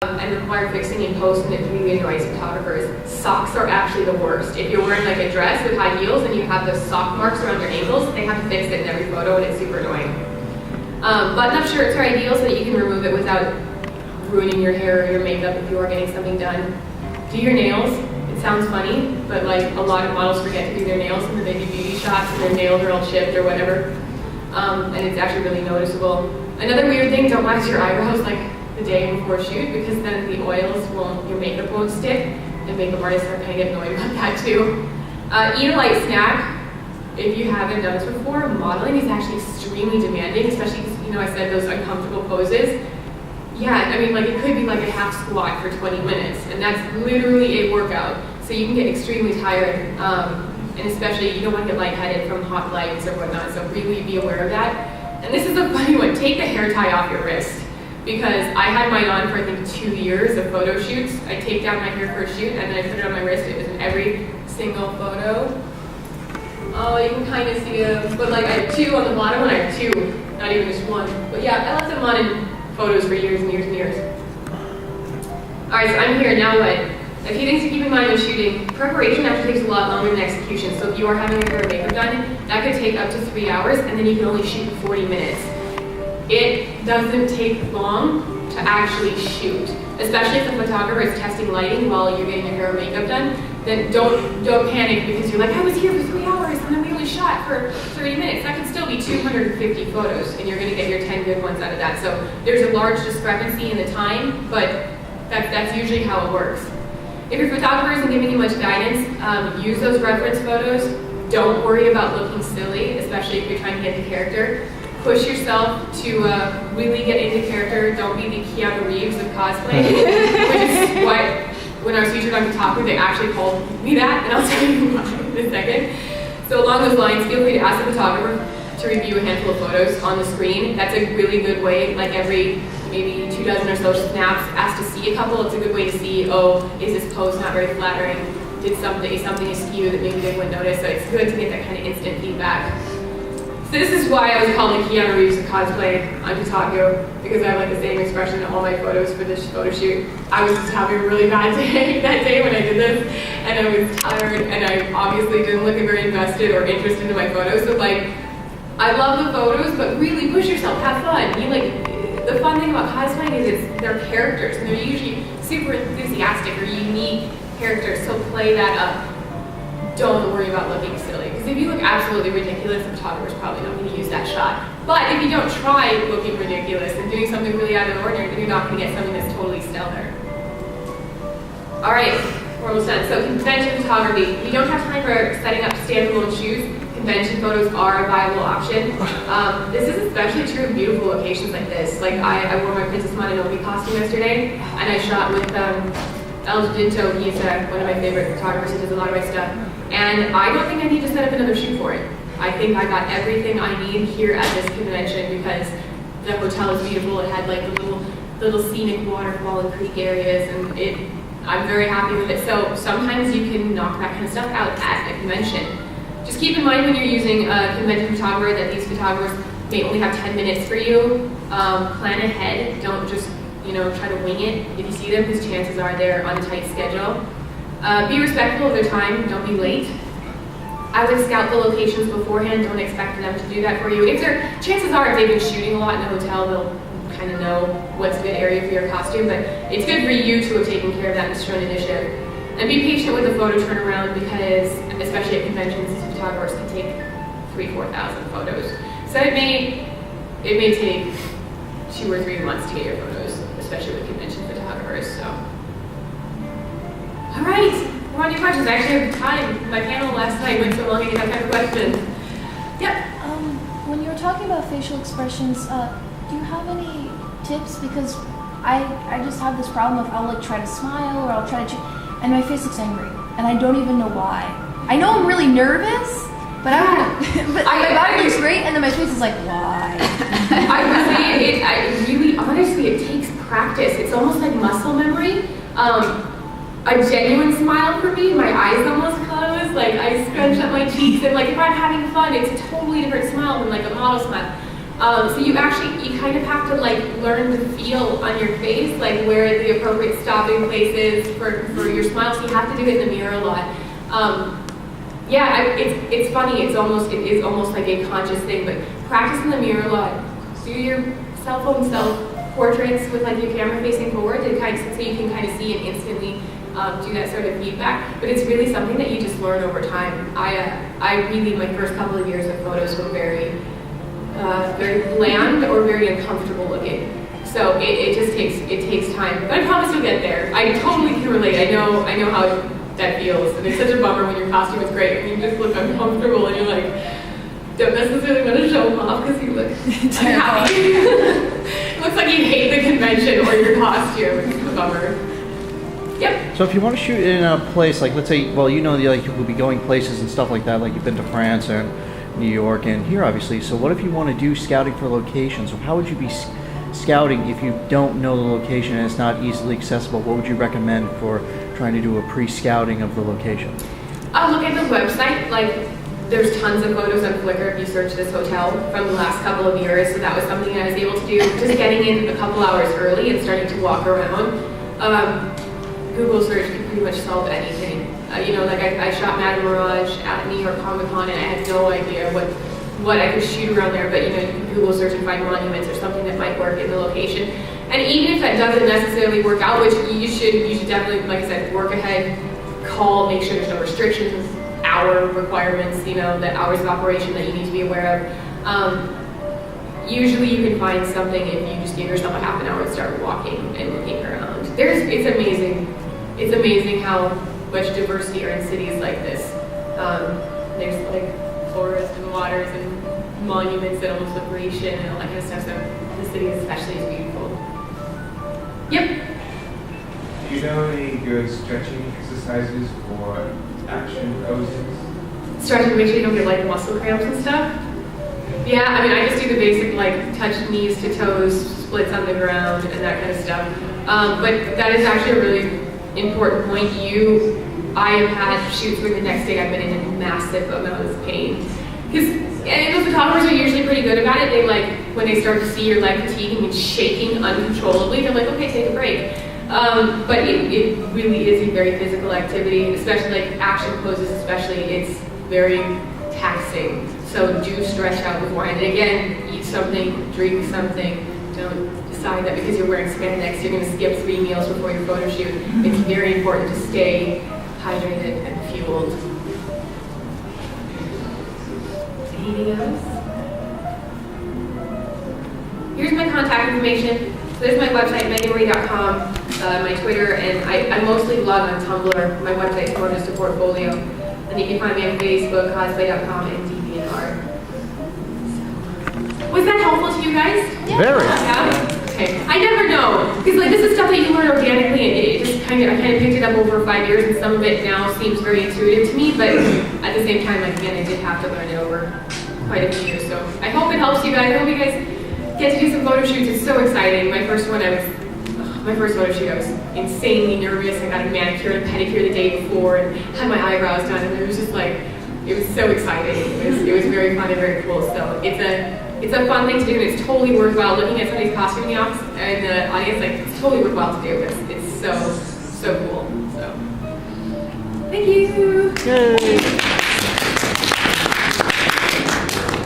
and require fixing in post, and it really annoys photographers. Socks are actually the worst. If you're wearing like a dress with high heels and you have the sock marks around your ankles, they have to fix it in every photo, and it's super annoying. Button-up shirts are ideal so that you can remove it without ruining your hair or your makeup if you are getting something done. Do your nails. It sounds funny, but like a lot of models forget to do their nails in the baby beauty shots, and their nails are all chipped or whatever, and it's actually really noticeable. Another weird thing: don't wax your eyebrows like the day before shoot, because then the oils won't, your makeup won't stick, and makeup artists are kind of get annoyed about that too. Eat a light snack. If you haven't done this before, modeling is actually extremely demanding, especially because, you know, I said those uncomfortable poses. Yeah, I mean, like it could be like a half squat for 20 minutes, and that's literally a workout. So you can get extremely tired, and especially you don't want to get lightheaded from hot lights or whatnot, so really be aware of that. And this is a funny one: take the hair tie off your wrist. Because I had mine on for I think 2 years of photo shoots. I take down my hair for a shoot and then I put it on my wrist. It was in every single photo. Oh, you can kind of see them. But like I have two on the bottom one, I have two, not even just one. But yeah, I left them on in photos for years and years and years. All right, so I'm here, now what? A few things to keep in mind when shooting. Preparation actually takes a lot longer than execution. So if you are having your hair and makeup done, that could take up to 3 hours, and then you can only shoot for 40 minutes. It doesn't take long to actually shoot, especially if the photographer is testing lighting while you're getting your hair and makeup done. Then don't panic because you're like, I was here for 3 hours and then we only shot for 30 minutes. That could still be 250 photos, and you're going to get your 10 good ones out of that. So there's a large discrepancy in the time, but that's usually how it works. If your photographer isn't giving you much guidance, use those reference photos. Don't worry about looking silly, especially if you're trying to get into character. Push yourself to really get into character. Don't be the Keanu Reeves of cosplay, which is what, when I was featured on Kotaku, they actually called me that, and I'll tell you why in a second. So along those lines, feel free to ask the photographer to review a handful of photos on the screen. That's a really good way, like every maybe 2 dozen or so snaps, ask to see a couple. It's a good way to see, oh, is this pose not very flattering? Is something askew that maybe they wouldn't notice? So it's good to get that kind of instant feedback. So this is why I was called the Keanu Reeves of cosplay on Kotaku, because I have like the same expression in all my photos for this photo shoot. I was just having a really bad day that day when I did this, and I was tired, and I obviously didn't look very invested or interested in my photos. So like, I love the photos, but really push yourself, have fun. The fun thing about cosplaying is they're characters, and they're usually super enthusiastic or unique characters, so play that up. Don't worry about looking silly, because if you look absolutely ridiculous, the photographer's probably not going to use that shot. But if you don't try looking ridiculous and doing something really out of the ordinary, then you're not going to get something that's totally stellar. All right, we're almost done. So convention photography. If you don't have time for setting up standalone shoots, convention photos are a viable option. This is especially true of beautiful locations like this. Like I wore my Princess Mononoke costume yesterday, and I shot with El Dinto. He's one of my favorite photographers. He does a lot of my stuff. And I don't think I need to set up another shoot for it. I think I got everything I need here at this convention because the hotel is beautiful. It had like the little scenic waterfall and creek areas, and I'm very happy with it. So sometimes you can knock that kind of stuff out at a convention. Just keep in mind when you're using a convention photographer that these photographers may only have 10 minutes for you. Plan ahead. Don't just try to wing it if you see them, because chances are they're on a tight schedule. Be respectful of their time, don't be late. I would scout the locations beforehand, don't expect them to do that for you. Chances are if they've been shooting a lot in the hotel, they'll kind of know what's a good area for your costume, but it's good for you to have taken care of that and shown initiative. And be patient with the photo turnaround, because, especially at conventions, these photographers can take 3,000-4,000 photos. So it may take 2 or 3 months to get your photos, especially with convention photographers, so. All right, we're on your questions. I actually have time. My panel last night went so long I didn't have time for questions. Yep. When you were talking about facial expressions, do you have any tips? Because I just have this problem of I'll try to smile or I'll try to, and my face looks angry, and I don't even know why. I know I'm really nervous, but my body looks great, and then my face is like, why? I would say honestly, it takes practice. It's almost like muscle memory. A genuine smile for me, my eyes almost close, like I scrunch up my cheeks, and like if I'm having fun, it's a totally different smile than like a model smile. So you kind of have to like learn to feel on your face, like where the appropriate stopping place is for your smile. So you have to do it in the mirror a lot. It's funny. It is almost like a conscious thing, but practice in the mirror a lot. Do your cell phone self-portraits with like your camera facing forward so you can kind of see and instantly do that sort of feedback. But it's really something that you just learn over time. I really, my first couple of years of photos were very bland or very uncomfortable looking. So it takes time. But I promise you'll get there. I totally can relate. I know how that feels. And it's such a bummer when your costume is great and you just look uncomfortable and you're like, don't necessarily want to show them off because you look unhappy. It looks like you hate the convention or your costume. It's a bummer. Yep. So if you want to shoot in a place, like let's say, well, you know, like you will be going places and stuff like that, like you've been to France and New York and here obviously. So what if you want to do scouting for locations? So how would you be scouting if you don't know the location and it's not easily accessible? What would you recommend for trying to do a pre-scouting of the location? I'll look at the website. Like, there's tons of photos on Flickr if you search this hotel from the last couple of years. So that was something I was able to do. Just getting in a couple hours early and starting to walk around. Google search can pretty much solve anything. I shot Madame Mirage at New York Comic Con and I had no idea what I could shoot around there, but you can Google search and find monuments or something that might work in the location. And even if that doesn't necessarily work out, which you should definitely, like I said, work ahead, call, make sure there's no restrictions, hour requirements, the hours of operation that you need to be aware of. Usually you can find something if you just give yourself a half an hour and start walking and looking around. It's amazing. It's amazing how much diversity are in cities like this. There's like forests and waters and monuments that almost look Grecian and all that kind of stuff. So the city especially is beautiful. Yep. Do you know any good stretching exercises for action poses? Stretching to make sure you don't get like muscle cramps and stuff. Yeah, I just do the basic like touch knees to toes, splits on the ground, and that kind of stuff. But that is actually a really important point. I have had shoots where the next day I've been in a massive amount of pain. And those photographers are usually pretty good about it. They when they start to see your leg fatiguing and shaking uncontrollably, they're like, okay, take a break. But it really is a very physical activity, especially like action poses especially, it's very taxing. So do stretch out beforehand. And again, eat something, drink something. Don't decide that because you're wearing spandex, you're gonna skip 3 meals before your photo shoot. It's very important to stay hydrated and fueled. Anything else? Here's my contact information. So there's my website, meaganmarie.com, my Twitter, and I mostly blog on Tumblr. My website is more just a portfolio. And you can find me on Facebook, cosplay.com, and DeviantArt. Was that helpful to you guys? Yeah. Very. Yeah? Okay. I never know. Because this is stuff that you learn organically, and it just I picked it up over 5 years, and some of it now seems very intuitive to me, but at the same time, again, I did have to learn it over quite a few years. So I hope it helps you guys. I hope you guys get to do some photo shoots. It's so exciting. My first photo shoot, I was insanely nervous. I got a manicure and pedicure the day before and had my eyebrows done, and it was just it was so exciting. It was very fun and very cool. So it's a fun thing to do, and it's totally worthwhile. Looking at somebody's costume in the office and the audience, it's totally worthwhile to do. It's so cool. So thank you. Yay.